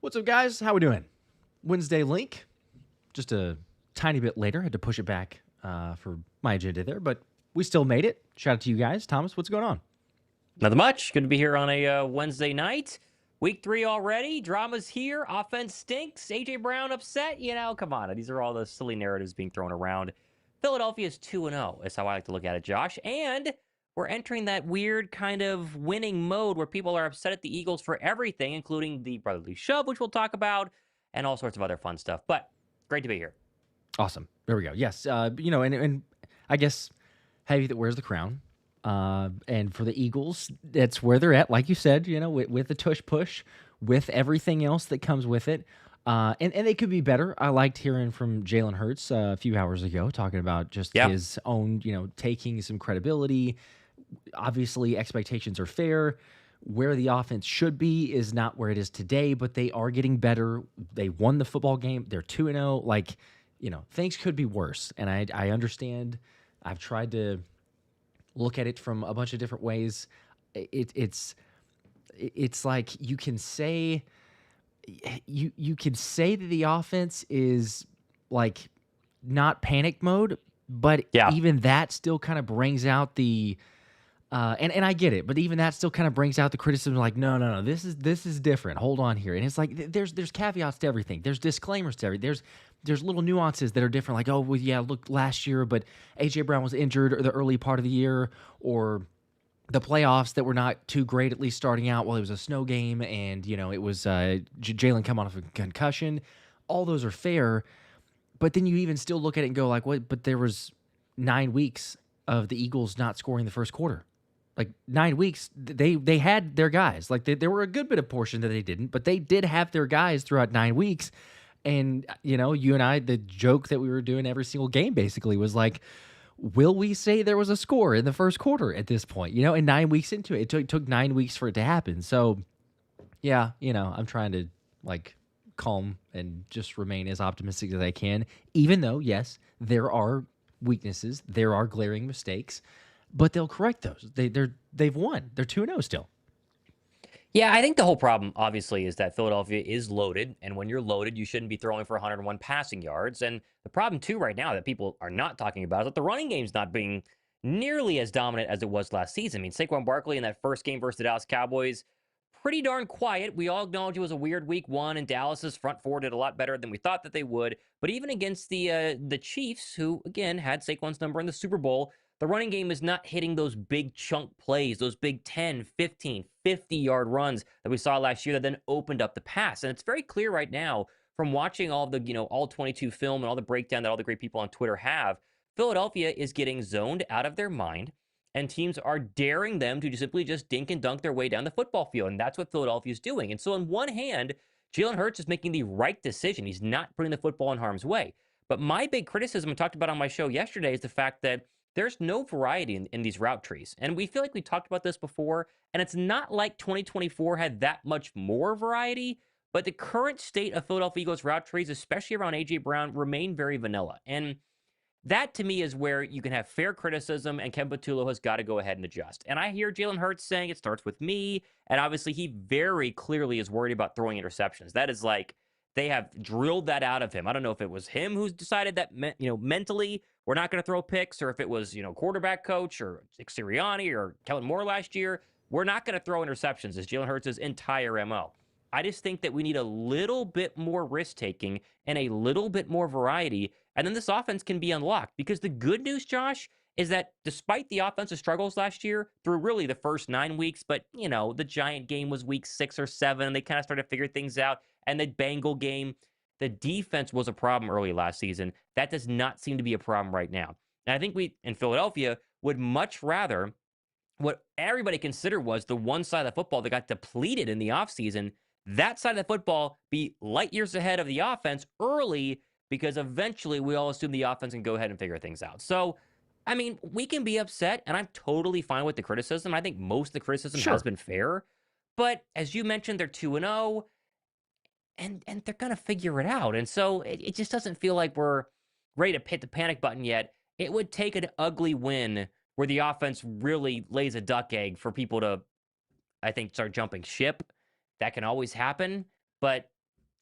What's up, guys? How we doing? Wednesday link. Just a tiny bit later. Had to push it back for my agenda there, but we still made it. Shout out to you guys. Thomas, what's going on? Nothing much. Good to be here on a Wednesday night. Week 3 already. Drama's here. Offense stinks. A.J. Brown upset. Come on. These are all the silly narratives being thrown around. Philadelphia's 2-0 is how I like to look at it, Josh. And we're entering that weird kind of winning mode where people are upset at the Eagles for everything, including the brotherly shove, which we'll talk about, and all sorts of other fun stuff. But great to be here. Awesome. There we go. Yes. And I guess heavy that wears the crown. And for the Eagles, that's where they're at, like you said, with the tush push, with everything else that comes with it. And they could be better. I liked hearing from Jalen Hurts a few hours ago talking about just his own, taking some credibility. Obviously, expectations are fair. Where the offense should be is not where it is today, but they are getting better. They won the football game. They're 2-0. Things could be worse. And I understand. I've tried to look at it from a bunch of different ways. It's like you can say that the offense is like not panic mode, but even that still kind of brings out the and I get it, but even that still kind of brings out the criticism like no, this is different. Hold on here. And it's like there's caveats to everything. There's disclaimers to everything. There's little nuances that are different, like, oh, well, yeah, look, last year, but A.J. Brown was injured or the early part of the year, or the playoffs that were not too great, at least starting out. Well, it was a snow game, and, it was Jalen come off a concussion. All those are fair, but then you even still look at it and go, like, what? But there was 9 weeks of the Eagles not scoring the first quarter. Like 9 weeks, they had their guys. Like there were a good bit of portion that they didn't, but they did have their guys throughout 9 weeks. And, you and I, the joke that we were doing every single game basically was like, will we say there was a score in the first quarter at this point? And 9 weeks into it, it took 9 weeks for it to happen. So, yeah, I'm trying to calm and just remain as optimistic as I can, even though, yes, there are weaknesses, there are glaring mistakes, but they'll correct those. They've won. They're 2-0 still. Yeah, I think the whole problem, obviously, is that Philadelphia is loaded, and when you're loaded, you shouldn't be throwing for 101 passing yards. And the problem, too, right now that people are not talking about is that the running game's not being nearly as dominant as it was last season. I mean, Saquon Barkley in that first game versus the Dallas Cowboys, pretty darn quiet. We all acknowledge it was a weird week 1, and Dallas's front four did a lot better than we thought that they would. But even against the Chiefs, who, again, had Saquon's number in the Super Bowl, the running game is not hitting those big chunk plays, those big 10, 15, 50-yard runs that we saw last year that then opened up the pass. And it's very clear right now from watching all the, all 22 film and all the breakdown that all the great people on Twitter have, Philadelphia is getting zoned out of their mind, and teams are daring them to simply just dink and dunk their way down the football field. And that's what Philadelphia is doing. And so on one hand, Jalen Hurts is making the right decision. He's not putting the football in harm's way. But my big criticism I talked about on my show yesterday is the fact that there's no variety in these route trees. And we feel like we talked about this before, and it's not like 2024 had that much more variety, but the current state of Philadelphia Eagles route trees, especially around A.J. Brown, remain very vanilla. And that, to me, is where you can have fair criticism, and Ken Patullo has got to go ahead and adjust. And I hear Jalen Hurts saying it starts with me, and obviously he very clearly is worried about throwing interceptions. That is like, they have drilled that out of him. I don't know if it was him who's decided that, mentally we're not going to throw picks, or if it was, quarterback coach or Sirianni or Kellen Moore last year. We're not going to throw interceptions is Jalen Hurts' entire MO. I just think that we need a little bit more risk-taking and a little bit more variety, and then this offense can be unlocked. Because the good news, Josh, is that despite the offensive struggles last year through really the first 9 weeks, but, the Giant game was week 6 or 7, and they kind of started to figure things out, and the Bengal game, the defense was a problem early last season. That does not seem to be a problem right now. And I think we, in Philadelphia, would much rather what everybody considered was the one side of the football that got depleted in the offseason, that side of the football be light years ahead of the offense early, because eventually we all assume the offense can go ahead and figure things out. So, I mean, we can be upset, and I'm totally fine with the criticism. I think most of the criticism has been fair. But as you mentioned, they're 2-0. And they're going to figure it out. And so it just doesn't feel like we're ready to hit the panic button yet. It would take an ugly win where the offense really lays a duck egg for people to, I think, start jumping ship. That can always happen. But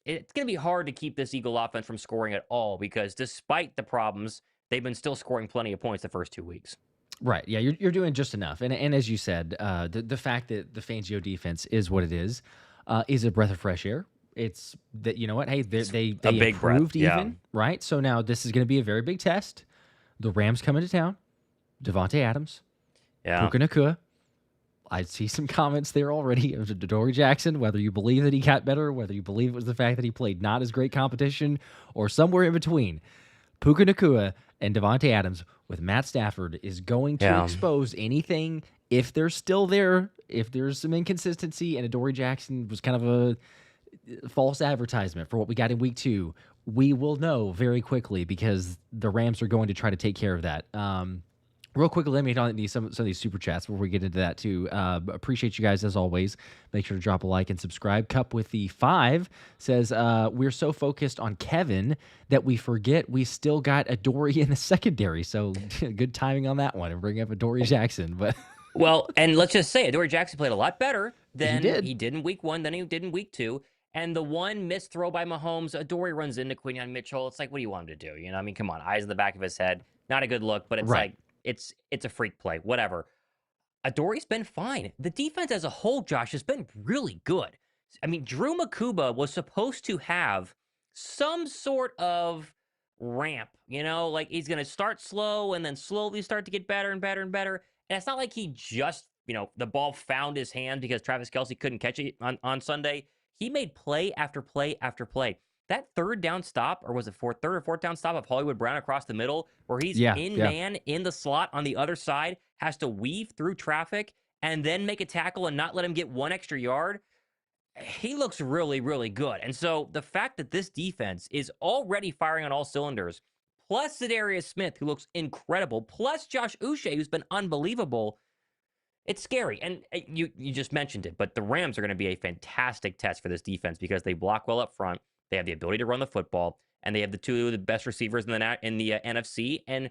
it's going to be hard to keep this Eagle offense from scoring at all because despite the problems, they've been still scoring plenty of points the first 2 weeks. Right. Yeah, you're doing just enough. And as you said, the fact that the Fangio defense is what it is a breath of fresh air. It's that, you know what? Hey, they improved even, right? So now this is going to be a very big test. The Rams come into town. Davante Adams. Yeah. Puka Nacua. I see some comments there already of Adoree Jackson, whether you believe that he got better, whether you believe it was the fact that he played not as great competition, or somewhere in between. Puka Nacua and Davante Adams with Matt Stafford is going to expose anything if they're still there, if there's some inconsistency, and Adoree Jackson was kind of a false advertisement for what we got in week 2. We will know very quickly because the Rams are going to try to take care of that. Real quickly, let me hit on some of these super chats before we get into that too. Appreciate you guys as always. Make sure to drop a like and subscribe. Cup with the 5 says, we're so focused on Kevin that we forget we still got Adoree in the secondary. So good timing on that one and bring up Adoree Jackson. But well, and let's just say Adoree Jackson played a lot better than he did in week 1, than he did in week 2. And the one missed throw by Mahomes, Adoree runs into Quinyon Mitchell. It's like, what do you want him to do? You know, I mean, come on, eyes in the back of his head. Not a good look, but it's like, it's a freak play, whatever. Adoree's been fine. The defense as a whole, Josh, has been really good. I mean, Drew Makuba was supposed to have some sort of ramp, you know, like he's going to start slow and then slowly start to get better and better and better. And it's not like he just, you know, the ball found his hand because Travis Kelce couldn't catch it on Sunday. He made play after play after play. That third down stop, or was it third or fourth down stop of Hollywood Brown across the middle, where he's man in the slot on the other side, has to weave through traffic and then make a tackle and not let him get 1 extra yard. He looks really, really good. And so the fact that this defense is already firing on all cylinders, plus DariusSmith, who looks incredible, plus Josh Uche, who's been unbelievable, it's scary. And you just mentioned it, but the Rams are going to be a fantastic test for this defense because they block well up front. They have the ability to run the football, and they have the 2 of the best receivers in the NFC. And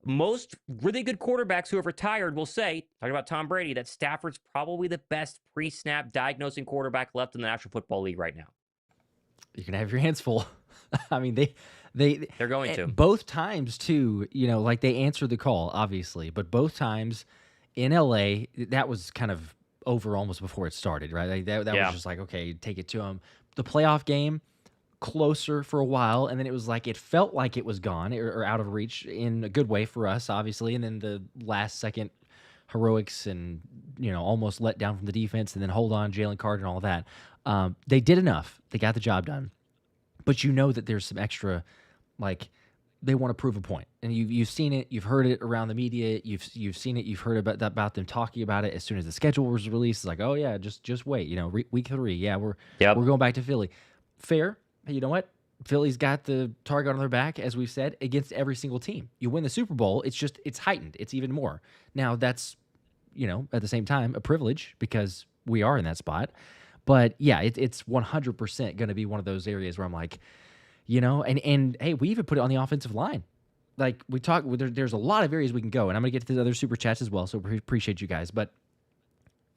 most really good quarterbacks who have retired will say, talking about Tom Brady, that Stafford's probably the best pre-snap diagnosing quarterback left in the National Football League right now. You're gonna have your hands full. I mean, they're going to both times too. You know, like they answered the call, obviously, but both times in LA, that was kind of over almost before it started, right? Like that was just like, okay, take it to them. The playoff game, closer for a while, and then it was like it felt like it was gone or out of reach in a good way for us, obviously. And then the last second heroics and, you know, almost let down from the defense, and then hold on, Jalen Carter and all that. They did enough. They got the job done. But you know that there's some extra, like, they want to prove a point, and you've seen it, you've heard it around the media, you've seen it, you've heard about them talking about it as soon as the schedule was released. It's like, oh yeah, just wait, you know, week 3, yeah, we're going back to Philly. Fair. You know what? Philly's got the target on their back, as we've said, against every single team. You win the Super Bowl, it's heightened. It's even more. Now, that's, you know, at the same time, a privilege because we are in that spot. But, yeah, it's 100% going to be one of those areas where I'm like, you know, and hey, we even put it on the offensive line. Like, we talk, there's a lot of areas we can go, and I'm going to get to the other super chats as well, so appreciate you guys. But,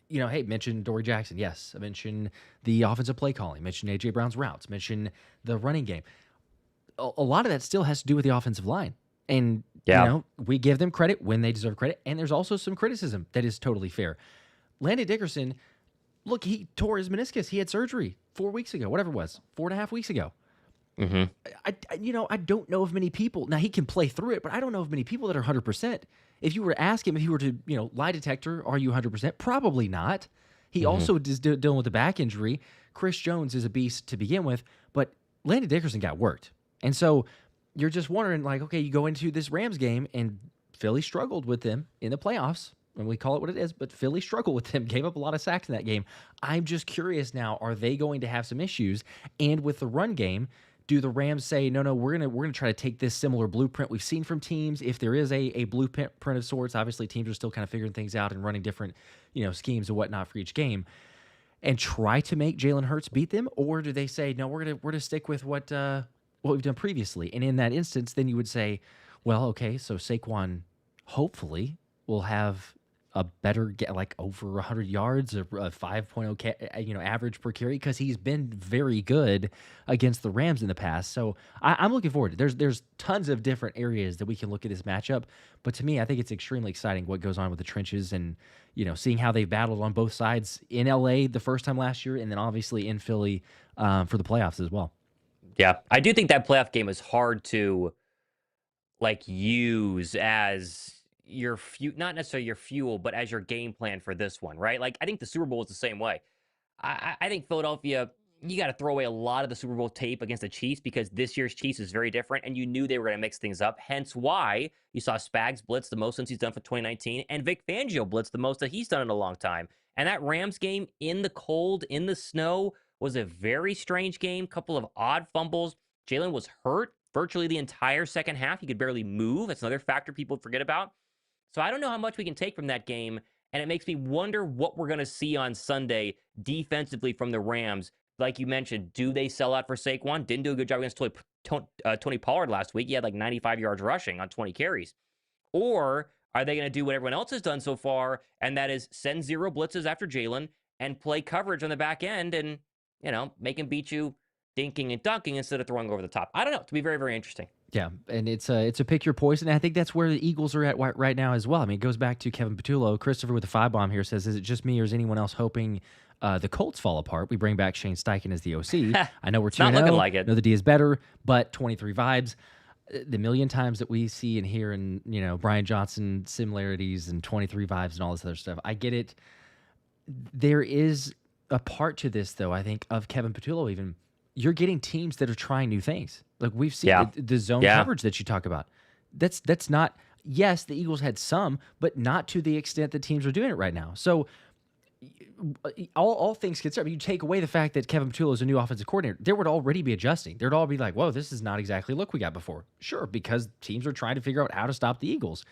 you know, hey, mention Adoree Jackson. Yes. I mentioned the offensive play calling. Mention A.J. Brown's routes. Mention the running game. A lot of that still has to do with the offensive line. And, you know, we give them credit when they deserve credit. And there's also some criticism that is totally fair. Landon Dickerson, look, he tore his meniscus. He had surgery 4 weeks ago, whatever it was, 4.5 weeks ago. Mm-hmm. I don't know of many people. Now, he can play through it, but I don't know of many people that are 100%. If you were to ask him, if he were to, you know, lie detector, are you 100%? Probably not. He also is dealing with a back injury. Chris Jones is a beast to begin with, but Landon Dickerson got worked. And so you're just wondering, like, okay, you go into this Rams game, and Philly struggled with them in the playoffs, and we call it what it is, but Philly struggled with them, gave up a lot of sacks in that game. I'm just curious now, are they going to have some issues? And with the run game, do the Rams say, no, we're gonna try to take this similar blueprint we've seen from teams? If there is a blueprint of sorts, obviously teams are still kind of figuring things out and running different, you know, schemes and whatnot for each game, and try to make Jalen Hurts beat them? Or do they say, no, we're gonna stick with what we've done previously? And in that instance, then you would say, well, okay, so Saquon hopefully will have a better like over 100 yards, a 5.0 average per carry, because he's been very good against the Rams in the past. So I'm looking forward to it. There's tons of different areas that we can look at this matchup, but to me, I think it's extremely exciting what goes on with the trenches, and seeing how they've battled on both sides in LA the first time last year, and then obviously in Philly for the playoffs as well. Yeah, I do think that playoff game is hard to use as your not necessarily your fuel, but as your game plan for this one, right? Like, I think the Super Bowl is the same way. I think Philadelphia, you got to throw away a lot of the Super Bowl tape against the Chiefs, because this year's Chiefs is very different, and you knew they were going to mix things up. Hence why you saw Spags blitz the most since he's done for 2019, and Vic Fangio blitz the most that he's done in a long time. And that Rams game in the cold, in the snow, was a very strange game. Couple of odd fumbles. Jalen was hurt virtually the entire second half. He could barely move. That's another factor people forget about. So I don't know how much we can take from that game, and it makes me wonder what we're going to see on Sunday defensively from the Rams. Like you mentioned, do they sell out for Saquon? Didn't do a good job against Tony Pollard last week. He had like 95 yards rushing on 20 carries. Or are they going to do what everyone else has done so far, and that is send zero blitzes after Jalen and play coverage on the back end and, make him beat you dinking and dunking instead of throwing over the top? I don't know. It'll be very, very interesting. Yeah, and it's a pick your poison. And I think that's where the Eagles are at right now as well. I mean, it goes back to Kevin Patullo. Christopher with the 5-bomb here says, is it just me or is anyone else hoping the Colts fall apart? We bring back Shane Steichen as the OC. I know we're 2-0. Not looking like it. I know the D is better, but 23 vibes. The million times that we see and hear and, Brian Johnson similarities and 23 vibes and all this other stuff, I get it. There is a part to this, though, I think, of Kevin Patullo even. You're getting teams that are trying new things. Like we've seen the zone coverage that you talk about. That's not, yes, the Eagles had some, but not to the extent that teams are doing it right now. So all things considered, you take away the fact that Kevin Patullo is a new offensive coordinator, there would already be adjusting. There'd all be like, whoa, this is not exactly the look we got before. Sure, because teams are trying to figure out how to stop the Eagles.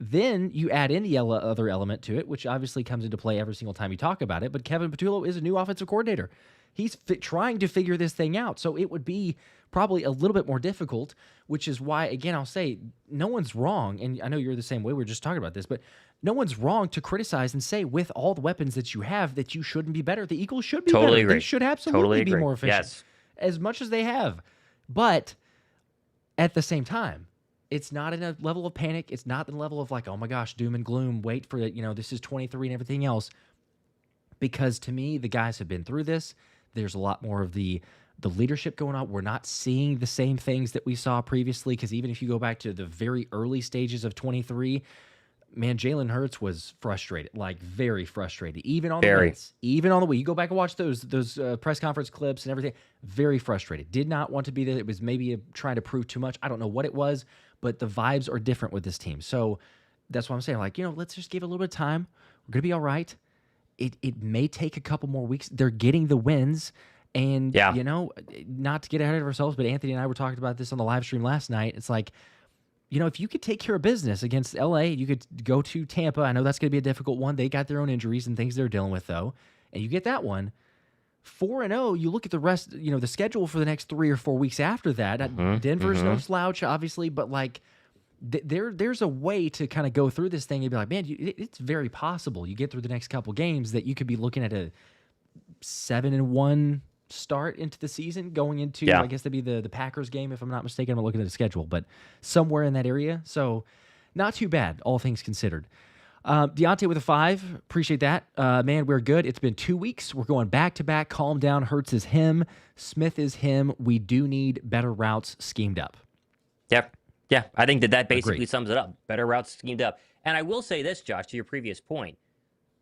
Then you add in the other element to it, which obviously comes into play every single time you talk about it, but Kevin Patullo is a new offensive coordinator. He's trying to figure this thing out. So it would be probably a little bit more difficult, which is why, again, I'll say no one's wrong. And I know you're the same way. We were just talking about this, but no one's wrong to criticize and say with all the weapons that you have that you shouldn't be better. The Eagles should be totally better. Agree. They should absolutely be more efficient yes. as much as they have. But at the same time, it's not in a level of panic. It's not in a level of like, oh my gosh, doom and gloom. Wait for it. This is 23 and everything else. Because to me, the guys have been through this. There's a lot more of the leadership going on. We're not seeing the same things that we saw previously, because even if you go back to the very early stages of 23, man, Jalen Hurts was frustrated, like very frustrated, even on the wins, even on the way. You go back and watch those press conference clips and everything, very frustrated. Did not want to be there. It was maybe trying to prove too much. I don't know what it was, but the vibes are different with this team. So that's what I'm saying. Like, let's just give it a little bit of time. We're going to be all right. It may take a couple more weeks. They're getting the wins. And, not to get ahead of ourselves, but Anthony and I were talking about this on the live stream last night. It's like, if you could take care of business against LA, you could go to Tampa. I know that's going to be a difficult one. They got their own injuries and things they're dealing with, though. And you get that one. 4-0, you look at the rest, the schedule for the next 3 or 4 weeks after that. Denver's no slouch, obviously, but like, there's a way to kind of go through this thing and be like, man, it's very possible you get through the next couple games that you could be looking at a 7-1 start into the season, going into, I guess that'd be the Packers game, if I'm not mistaken. I'm looking at the schedule, but somewhere in that area. So not too bad, all things considered. Deontay with a 5. Appreciate that. Man, we're good. It's been 2 weeks. We're going back-to-back. Calm down. Hurts is him. Smith is him. We do need better routes schemed up. Yep. Yeah, I think that basically sums it up. Better routes schemed up. And I will say this, Josh, to your previous point.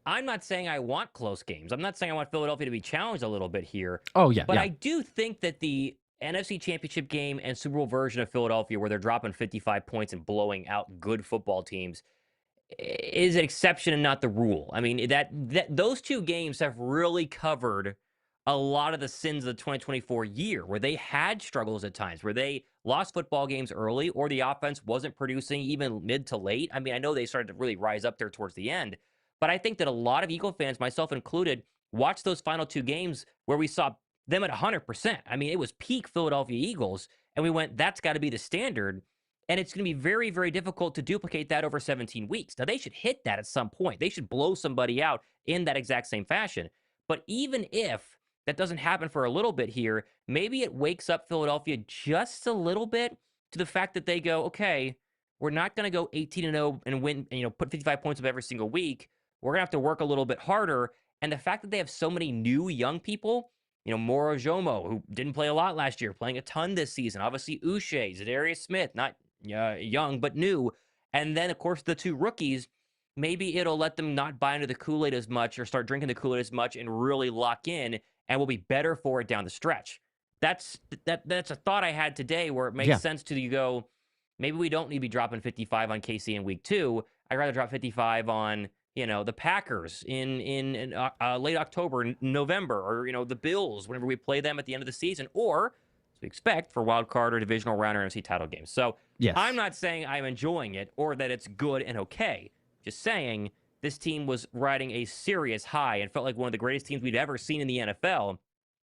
I'm not saying I want close games. I'm not saying I want Philadelphia to be challenged a little bit here. Oh, yeah. But I do think that the NFC Championship game and Super Bowl version of Philadelphia, where they're dropping 55 points and blowing out good football teams, is an exception and not the rule. I mean, that those two games have really covered a lot of the sins of the 2024 year, where they had struggles at times, where they lost football games early, or the offense wasn't producing even mid to late. I mean, I know they started to really rise up there towards the end, but I think that a lot of Eagle fans, myself included, watched those final two games where we saw them at 100%. I mean, it was peak Philadelphia Eagles, and we went, that's got to be the standard. And it's going to be very, very difficult to duplicate that over 17 weeks. Now, they should hit that at some point. They should blow somebody out in that exact same fashion. But even if that doesn't happen for a little bit here, maybe it wakes up Philadelphia just a little bit to the fact that they go, okay, we're not going to go 18-0 and win, and, put 55 points up every single week. We're going to have to work a little bit harder. And the fact that they have so many new young people, Moro Jomo, who didn't play a lot last year, playing a ton this season. Obviously, Uche, DariusSmith, not young, but new. And then, of course, the two rookies, maybe it'll let them not buy into the Kool-Aid as much or start drinking the Kool-Aid as much and really lock in, and will be better for it down the stretch. That's a thought I had today where it makes sense to you go, maybe we don't need to be dropping 55 on KC in week 2. I'd rather drop 55 on, the Packers in late October, November, or, the Bills whenever we play them at the end of the season, or as we expect for wild card or divisional round or NFC title games. So I'm not saying I'm enjoying it or that it's good and okay. Just saying this team was riding a serious high and felt like one of the greatest teams we've ever seen in the NFL.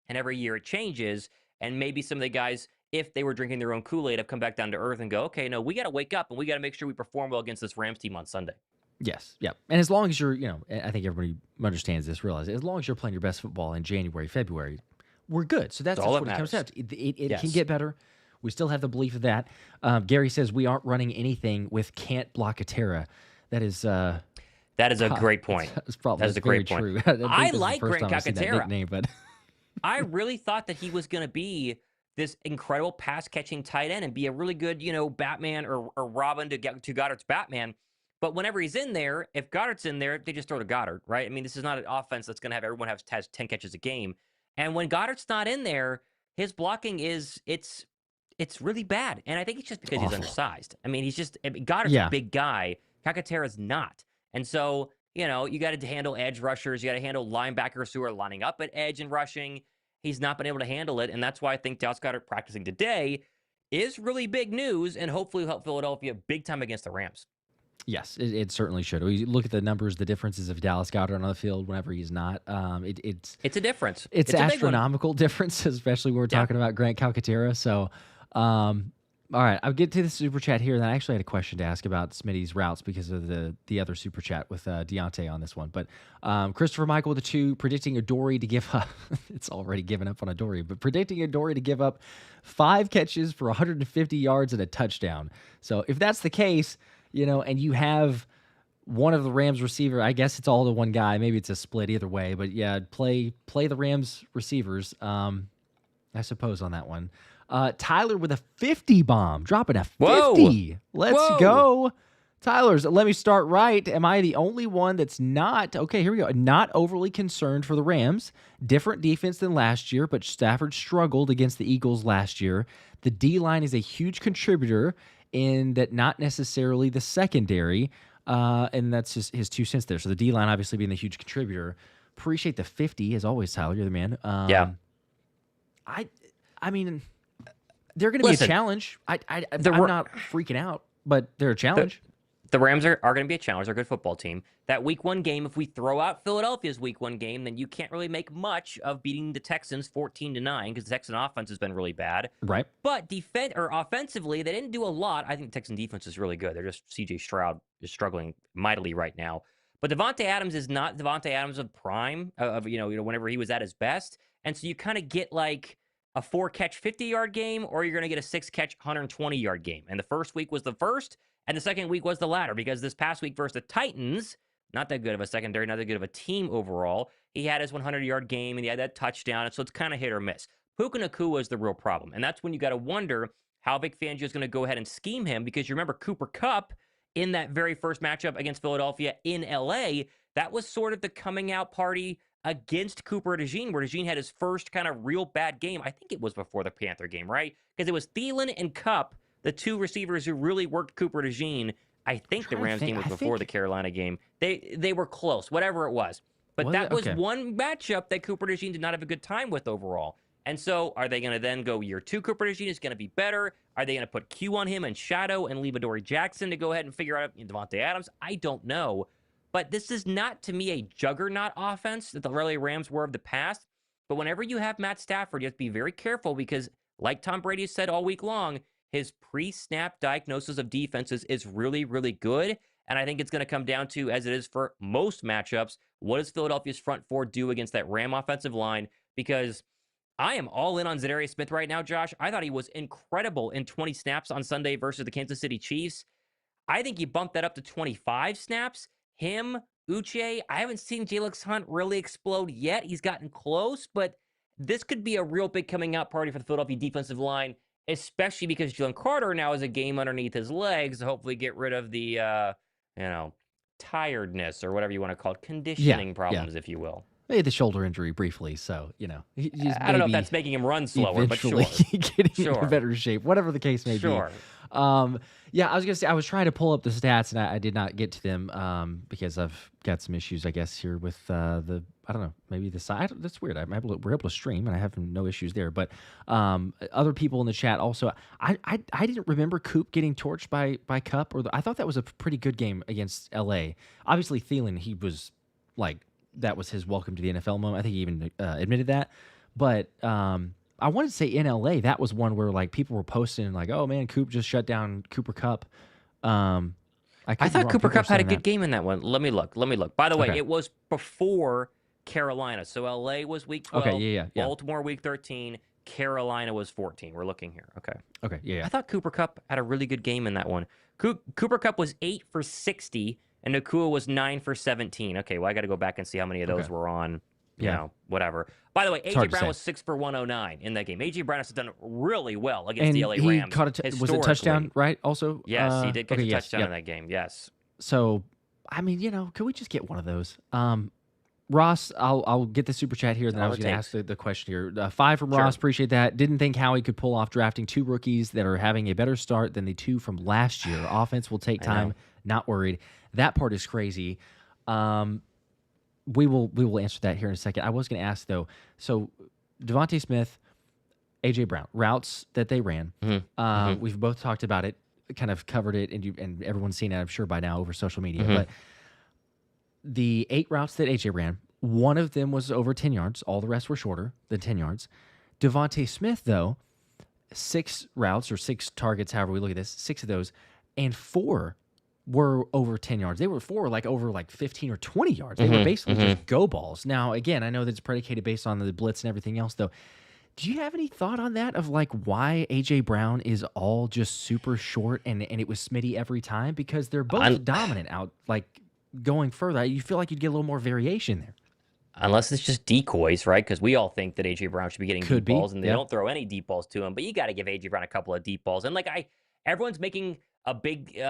And every year it changes. And maybe some of the guys, if they were drinking their own Kool-Aid, have come back down to earth and go, okay, no, we got to wake up and we got to make sure we perform well against this Rams team on Sunday. Yes, yeah. And as long as you're, I think everybody understands this, realizes, as long as you're playing your best football in January, February, we're good. So that's what it comes down to. It can get better. We still have the belief of that. Gary says we aren't running anything with can't block a Terra. That is a great point. That is a great point. True. I like Grant Calcaterra, but I really thought that he was going to be this incredible pass-catching tight end and be a really good, Batman or Robin to get to Goddard's Batman. But whenever he's in there, if Goddard's in there, they just throw to Goddard, right? I mean, this is not an offense that's going to have everyone has 10 catches a game. And when Goddard's not in there, his blocking it's really bad. And I think it's just because he's undersized. I mean, Goddard's a big guy. Calcaterra's not. And so, you got to handle edge rushers. You got to handle linebackers who are lining up at edge and rushing. He's not been able to handle it. And that's why I think Dallas Goedert practicing today is really big news and hopefully will help Philadelphia big time against the Rams. Yes, it certainly should. We look at the numbers, the differences of Dallas Goedert on the field whenever he's not. It's a difference. It's astronomical difference, especially when we're talking about Grant Calcaterra. So, all right, I'll get to the super chat here. And I actually had a question to ask about Smitty's routes because of the other super chat with Deontay on this one. But Christopher Michael with the 2 predicting Adoree to give up. It's already given up on Adoree, but predicting Adoree to give up 5 catches for 150 yards and a touchdown. So if that's the case, and you have one of the Rams receiver, I guess it's all the one guy. Maybe it's a split either way, but yeah, play the Rams receivers. I suppose on that one. Tyler with a 50 bomb, dropping a 50. Whoa. Let's go. Tyler's, let me start right. Am I the only one that's not, okay, here we go, not overly concerned for the Rams? Different defense than last year, but Stafford struggled against the Eagles last year. The D-line is a huge contributor in that, not necessarily the secondary, and that's just his 2 cents there. So the D-line obviously being the huge contributor. Appreciate the 50, as always, Tyler. You're the man. I mean, they're going to be a challenge. I'm not freaking out, but they're a challenge. The Rams are going to be a challenge. They're a good football team. That Week 1 game, if we throw out Philadelphia's Week 1 game, then you can't really make much of beating the Texans 14-9 because the Texan offense has been really bad. Right. But offensively, they didn't do a lot. I think the Texan defense is really good. They're just C.J. Stroud is struggling mightily right now. But Davante Adams is not Davante Adams of prime of whenever he was at his best, and so you kind of get like a 4-catch 50-yard game, or you're going to get a 6-catch 120-yard game. And the first week was the first, and the second week was the latter, because this past week versus the Titans, not that good of a secondary, not that good of a team overall, he had his 100-yard game, and he had that touchdown, and so it's kind of hit or miss. Puka Nacua is the real problem, and that's when you got to wonder how Vic Fangio is going to go ahead and scheme him, because you remember Cooper Kupp in that very first matchup against Philadelphia in L.A., that was sort of the coming out party against Cooper DeJean, where DeJean had his first kind of real bad game. I think it was before the Panther game, right? Because it was Thielen and Kupp, the 2 receivers who really worked Cooper DeJean. I think the Rams game was before the Carolina game. They were close, whatever it was. But that was one matchup that Cooper DeJean did not have a good time with overall. And so are they going to then go year 2 Cooper DeJean is going to be better? Are they going to put Q on him and shadow and leave Adoree Jackson to go ahead and figure out Davante Adams? I don't know. But this is not, to me, a juggernaut offense that the LA Rams were of the past. But whenever you have Matt Stafford, you have to be very careful because, like Tom Brady said all week long, his pre-snap diagnosis of defenses is really, really good. And I think it's going to come down to, as it is for most matchups, what does Philadelphia's front four do against that Ram offensive line? Because I am all in on DariusSmith right now, Josh. I thought he was incredible in 20 snaps on Sunday versus the Kansas City Chiefs. I think you bumped that up to 25 snaps. Him, Uche, I haven't seen Jalen Hunt really explode yet. He's gotten close, but this could be a real big coming out party for the Philadelphia defensive line, especially because Jalen Carter now has a game underneath his legs to hopefully get rid of the, tiredness or whatever you want to call it, conditioning problems, if you will. He had the shoulder injury briefly, so, I don't know if that's making him run slower, but sure. Getting into better shape, whatever the case may be. I was going to say, I was trying to pull up the stats, and I did not get to them because I've got some issues, I guess, here with I don't know, maybe the side. That's weird. We're able to stream, and I have no issues there. But other people in the chat also, I didn't remember Coop getting torched by Kupp. I thought that was a pretty good game against LA. Obviously, Thielen, he was like, that was his welcome to the NFL moment. I think he even admitted that. But I wanted to say in LA, that was one where like people were posting like, "Oh man, Coop just shut down Cooper Kupp." I thought Cooper Kupp had a good game in that one. Let me look. By the way, it was before Carolina. So LA was week 12. Okay, yeah. Baltimore week 13. Carolina was 14. We're looking here. Okay, yeah. I thought Cooper Kupp had a really good game in that one. Cooper Kupp was 8 for 60, and Nakua was 9 for 17. Okay, well, I got to go back and see how many of those were on, whatever. By the way, A.J. Brown was 6 for 109 in that game. A.J. Brown has done really well against the LA Rams. Was it a touchdown, right, also? Yes, he did catch a touchdown in that game, yes. So, I mean, could we just get one of those? Ross, I'll get the super chat here, then I was going to ask the question here. 5 from Ross, appreciate that. Didn't think Howie could pull off drafting 2 rookies that are having a better start than the 2 from last year. Offense will take time, not worried. That part is crazy. We will answer that here in a second. I was going to ask, though, so Davante Smith, A.J. Brown, routes that they ran. We've both talked about it, kind of covered it, and everyone's seen it, I'm sure, by now over social media. But the 8 routes that A.J. ran, one of them was over 10 yards. All the rest were shorter than 10 yards. Davante Smith, though, 6 routes or 6 targets, however we look at this, 6 of those, and 4 were over 10 yards. They were 4 over 15 or 20 yards. They were basically just go balls. Now, again, I know that's predicated based on the blitz and everything else, though. Do you have any thought on that of why A.J. Brown is all just super short and it was Smitty every time? Because they're both dominant out, going further. You feel like you'd get a little more variation there. Unless it's just decoys, right? Because we all think that A.J. Brown should be getting deep balls, and they don't throw any deep balls to him. But you got to give A.J. Brown a couple of deep balls. And everyone's making a big deal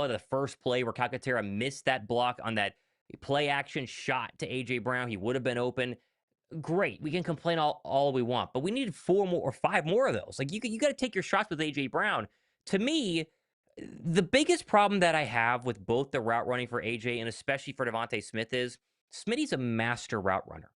out of the first play where Calcaterra missed that block on that play action shot to A.J. Brown. He would have been open. Great. We can complain all we want, but we needed 4 more or 5 more of those. You got to take your shots with A.J. Brown. To me, the biggest problem that I have with both the route running for AJ and especially for Davante Smith is Smitty's a master route runner.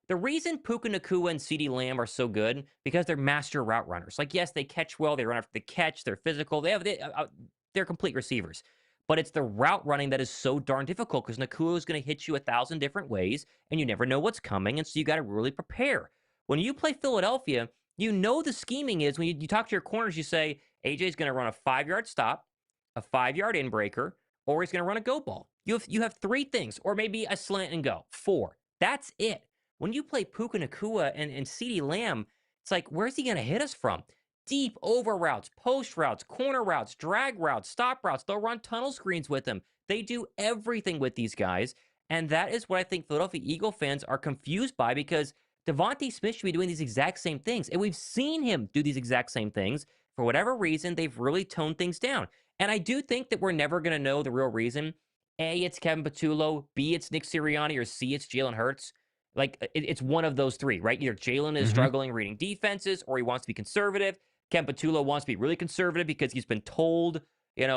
The reason Puka Nacua and CeeDee Lamb are so good because they're master route runners. Yes, they catch well, they run after the catch, they're physical, they're complete receivers. But it's the route running that is so darn difficult because Nacua is going to hit you 1,000 different ways and you never know what's coming, and so you got to really prepare. When you play Philadelphia, you know the scheming is when you talk to your corners, you say, AJ's going to run a 5-yard stop, a 5-yard inbreaker, or he's going to run a go ball. You have 3 things, or maybe a slant and go. 4. That's it. When you play Puka Nacua and CeeDee Lamb, it's where's he going to hit us from? Deep over routes, post routes, corner routes, drag routes, stop routes. They'll run tunnel screens with them. They do everything with these guys, and that is what I think Philadelphia Eagle fans are confused by because Davante Smith should be doing these exact same things, and we've seen him do these exact same things. For whatever reason, they've really toned things down. And I do think that we're never going to know the real reason. A, it's Kevin Patullo. B, it's Nick Sirianni. Or C, it's Jalen Hurts. It's one of those 3, right? Either Jalen is struggling reading defenses or he wants to be conservative. Kevin Patullo wants to be really conservative because he's been told,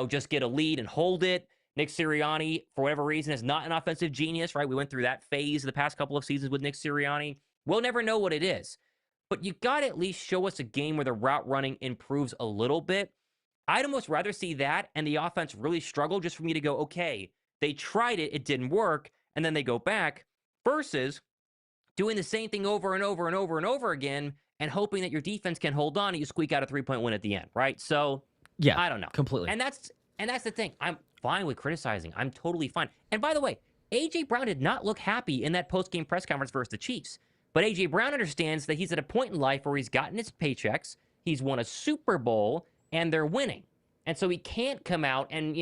just get a lead and hold it. Nick Sirianni, for whatever reason, is not an offensive genius, right? We went through that phase the past couple of seasons with Nick Sirianni. We'll never know what it is. But you got to at least show us a game where the route running improves a little bit. I'd almost rather see that and the offense really struggle just for me to go, okay, they tried it, it didn't work, and then they go back, versus doing the same thing over and over and over and over again and hoping that your defense can hold on and you squeak out a 3-point win at the end, right? So, yeah, I don't know. Completely. And that's the thing. I'm fine with criticizing. I'm totally fine. And by the way, A.J. Brown did not look happy in that post-game press conference versus the Chiefs. But A.J. Brown understands that he's at a point in life where he's gotten his paychecks, he's won a Super Bowl, and they're winning. And so he can't come out and,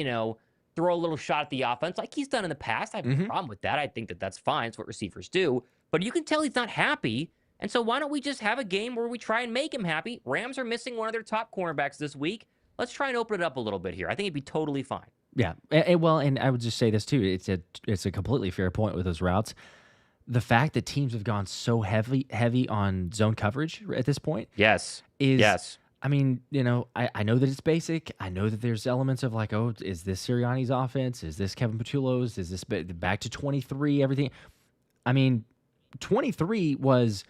throw a little shot at the offense like he's done in the past. I have no problem with that. I think that that's fine. It's what receivers do. But you can tell he's not happy. And so why don't we just have a game where we try and make him happy? Rams are missing one of their top cornerbacks this week. Let's try and open it up a little bit here. I think it'd be totally fine. Yeah. And I would just say this too. It's a completely fair point with those routes. The fact that teams have gone so heavy on zone coverage at this point. Yes. I mean, I know that it's basic. I know that there's elements of like, oh, is this Sirianni's offense? Is this Kevin Patullo's? Is this back to 23? Everything. I mean, 23 was,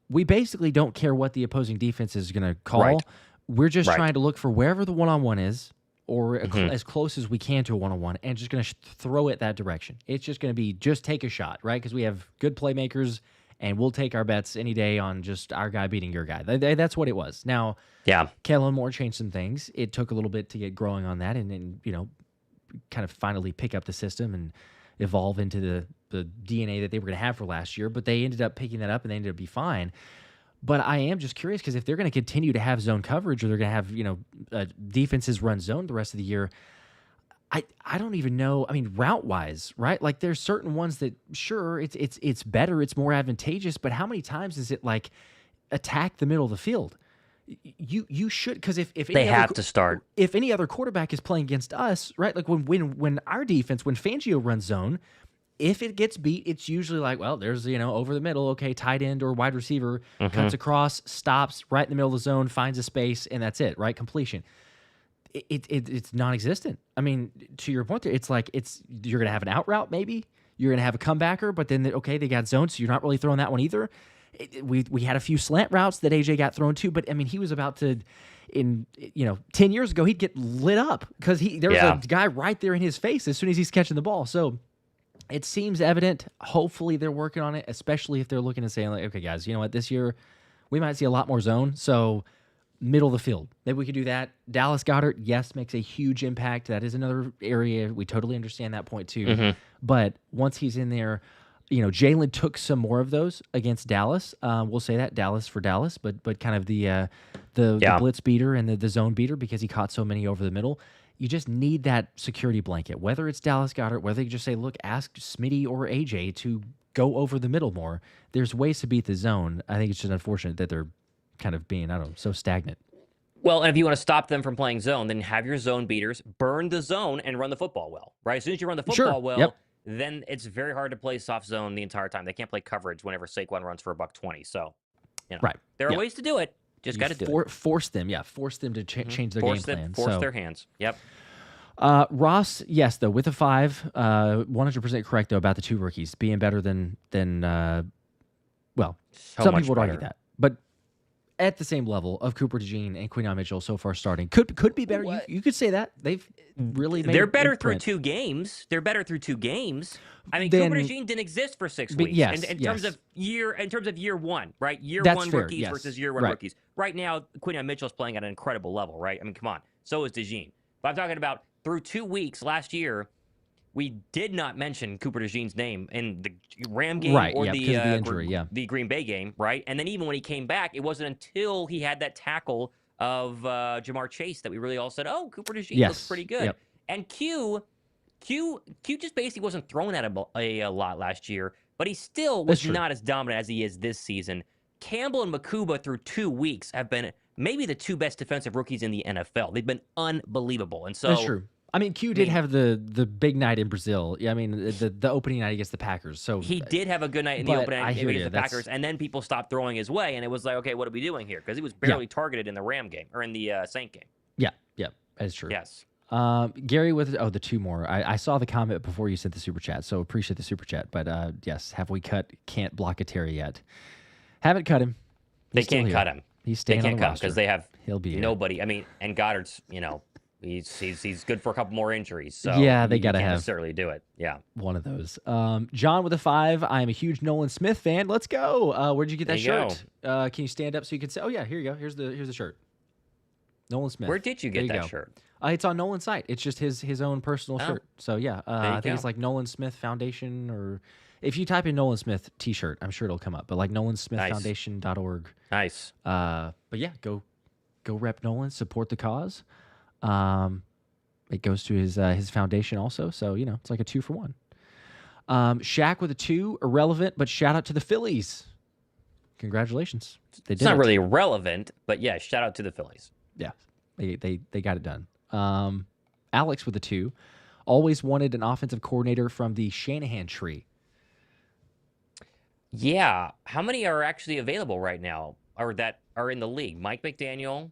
we basically don't care what the opposing defense is going to call. Right. We're just trying to look for wherever the one-on-one is, or as close as we can to a one-on-one, and just going to throw it that direction. It's just going to be just take a shot, right? Because we have good playmakers, and we'll take our bets any day on just our guy beating your guy. That's what it was. Now, Kellen Moore changed some things. It took a little bit to get growing on that, and kind of finally pick up the system and evolve into the DNA that they were going to have for last year. But they ended up picking that up, and they ended up be fine. But I am just curious because if they're going to continue to have zone coverage, or they're going to have defenses run zone the rest of the year, I don't even know. I mean, route wise, right? Like there's certain ones that sure it's better, it's more advantageous. But how many times is it like attack the middle of the field? You should, because if they have to start, if any other quarterback is playing against us, right? Like when our defense, when Fangio runs zone. If it gets beat, it's usually like, well, there's, over the middle, okay, tight end or wide receiver, cuts across, stops right in the middle of the zone, finds a space, and that's it, right? Completion. It's non-existent. I mean, to your point there, it's like you're going to have an out route maybe, you're going to have a comebacker, but then, okay, they got zone, so you're not really throwing that one either. We had a few slant routes that AJ got thrown to, but, I mean, he was about to, 10 years ago, he'd get lit up because there was a guy right there in his face as soon as he's catching the ball, so... It seems evident. Hopefully they're working on it, especially if they're looking and saying, like, okay, guys, you know what? This year we might see a lot more zone. So middle of the field, maybe we could do that. Dallas Goedert, yes, makes a huge impact. That is another area. We totally understand that point too. But once he's in there, Jalen took some more of those against Dallas. We'll say that Dallas for Dallas, but kind of the blitz beater and the zone beater because he caught so many over the middle. You just need that security blanket, whether it's Dallas Goedert, whether you just say, look, ask Smitty or AJ to go over the middle more. There's ways to beat the zone. I think it's just unfortunate that they're kind of being, so stagnant. Well, and if you want to stop them from playing zone, then have your zone beaters burn the zone and run the football well, right? As soon as you run the football well, then it's very hard to play soft zone the entire time. They can't play coverage whenever Saquon runs for $120. So, there are ways to do it. Just got to do it. Force them to change their game plan. Force their hands. Yep. Ross, yes, though, with a 5, 100% correct, though, about the 2 rookies being better than some people would argue that. But at the same level of Cooper DeJean and Quinyon Mitchell so far starting. Could be better. You could say that. They've really made They're better through 2 games. I mean, Cooper DeJean didn't exist for 6 weeks. Yes, in terms of year 1, right? Year That's 1 fair, rookies versus year 1 rookies. Right now, Quinyon Mitchell's playing at an incredible level, right? I mean, come on. So is DeJean. But I'm talking about through 2 weeks last year, we did not mention Cooper DeJean's name in the Ram game or the Green Bay game, right? And then even when he came back, it wasn't until he had that tackle of Jamar Chase that we really all said, oh, Cooper DeJean looks pretty good. Yep. And Q just basically wasn't thrown at him a lot last year, but he still was not as dominant as he is this season. Campbell and Makuba through 2 weeks have been maybe the 2 best defensive rookies in the NFL. They've been unbelievable. And so that's true. I mean, Q did have the big night in Brazil. Yeah, I mean, the opening night against the Packers. So he did have a good night in the opening night against the Packers, and then people stopped throwing his way, and it was like, okay, what are we doing here? Because he was barely targeted in the Ram game or in the Saint game. Yeah, that's true. Yes. Gary with the 2 more. I saw the comment before you sent the super chat, so appreciate the super chat. But yes, have we cut can't block a Terry yet? Haven't cut him. They can't cut him. He's staying on the roster because they have nobody. I mean, and Goddard's, He's good for a couple more injuries. So yeah, they you got to can't have necessarily do it. Yeah. one of those. John with a 5. I'm a huge Nolan Smith fan. Let's go. Where'd you get that shirt? Can you stand up so you can say, oh yeah, here you go. Here's the shirt. Nolan Smith. Where did you get that shirt? It's on Nolan's site. It's just his own personal shirt. So yeah, I think it's like Nolan Smith Foundation, or if you type in Nolan Smith T-shirt, I'm sure it'll come up. But like NolanSmithFoundation.org. Nice. But yeah, go rep Nolan, support the cause. It goes to his foundation also. So it's like a 2 for 1. Shaq with a 2, irrelevant, but shout out to the Phillies. Congratulations. It's not really relevant, but yeah, shout out to the Phillies. Yeah, they got it done. Alex with a 2, always wanted an offensive coordinator from the Shanahan tree. Yeah, how many are actually available right now, or that are in the league? Mike McDaniel.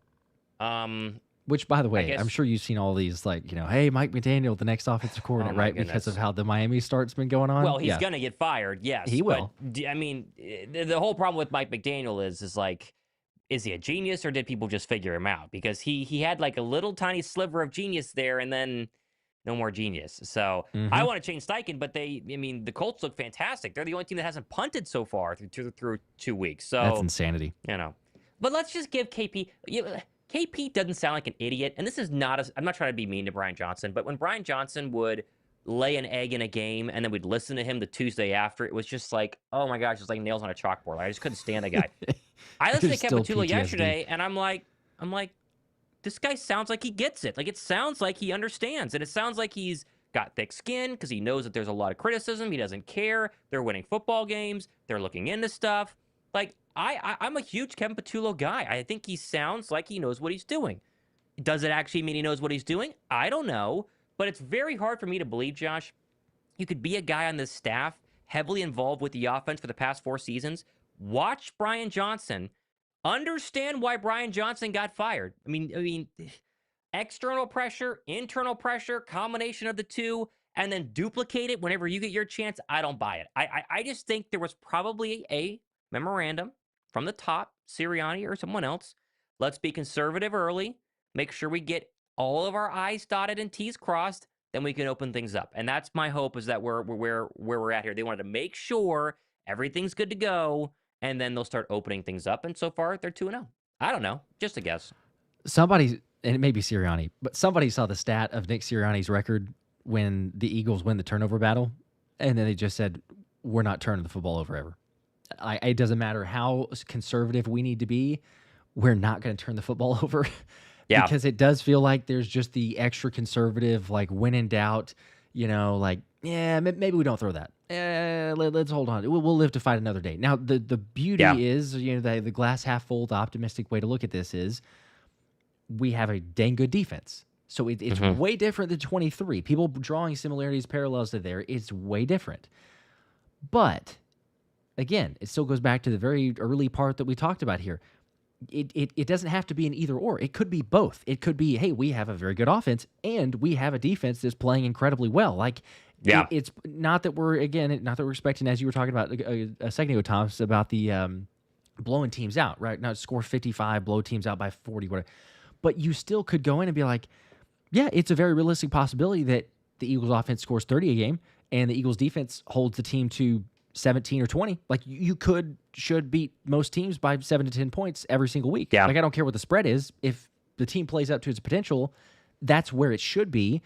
Which, by the way, I'm sure you've seen all these, like, hey, Mike McDaniel, the next offensive coordinator, right? Goodness. Because of how the Miami start's been going on. Well, he's going to get fired, yes. He will. But, I mean, the whole problem with Mike McDaniel is like, is he a genius, or did people just figure him out? Because he had like a little tiny sliver of genius there, and then no more genius. So I want to change Steichen, but the Colts look fantastic. They're the only team that hasn't punted so far through 2 weeks. So that's insanity. But let's just give KP. KP doesn't sound like an idiot, and this is not. I'm not trying to be mean to Brian Johnson, but when Brian Johnson would lay an egg in a game, and then we'd listen to him the Tuesday after, it was just like, oh my gosh, it's like nails on a chalkboard. I just couldn't stand the guy. I listened to Capitullo yesterday, and I'm like, this guy sounds like he gets it. Like, it sounds like he understands, and it sounds like he's got thick skin because he knows that there's a lot of criticism. He doesn't care. They're winning football games. They're looking into stuff. Like, I'm a huge Kevin Patullo guy. I think he sounds like he knows what he's doing. Does it actually mean he knows what he's doing? I don't know. But it's very hard for me to believe, Josh. You could be a guy on this staff heavily involved with the offense for the past 4 seasons. Watch Brian Johnson. Understand why Brian Johnson got fired. I mean, external pressure, internal pressure, combination of the two, and then duplicate it whenever you get your chance. I don't buy it. I just think there was probably a memorandum from the top, Sirianni or someone else. Let's be conservative early. Make sure we get all of our I's dotted and T's crossed. Then we can open things up. And that's my hope, is that we're where we're at here. They wanted to make sure everything's good to go, and then they'll start opening things up. And so far, they're 2-0. I don't know. Just a guess. Somebody, and it may be Sirianni, but somebody saw the stat of Nick Sirianni's record when the Eagles win the turnover battle, and then they just said, we're not turning the football over ever. It doesn't matter how conservative we need to be, we're not going to turn the football over. Yeah. Because it does feel like there's just the extra conservative, like, when in doubt, like, yeah, maybe we don't throw that. Let's hold on. We'll live to fight another day. Now, the beauty is, the glass half full, the optimistic way to look at this is we have a dang good defense. So it's way different than 23. People drawing similarities, parallels to there. It's way different. But again, it still goes back to the very early part that we talked about here. It doesn't have to be an either or. It could be both. It could be, hey, we have a very good offense and we have a defense that's playing incredibly well. Like, it's not that we're expecting, as you were talking about a second ago, Thomas, about the blowing teams out, right? Now score 55, blow teams out by 40, whatever. But you still could go in and be like, yeah, it's a very realistic possibility that the Eagles offense scores 30 a game and the Eagles defense holds the team to 17 or 20. Like, you should beat most teams by 7 to 10 points every single week. Yeah. Like, I don't care what the spread is. If the team plays up to its potential, that's where it should be.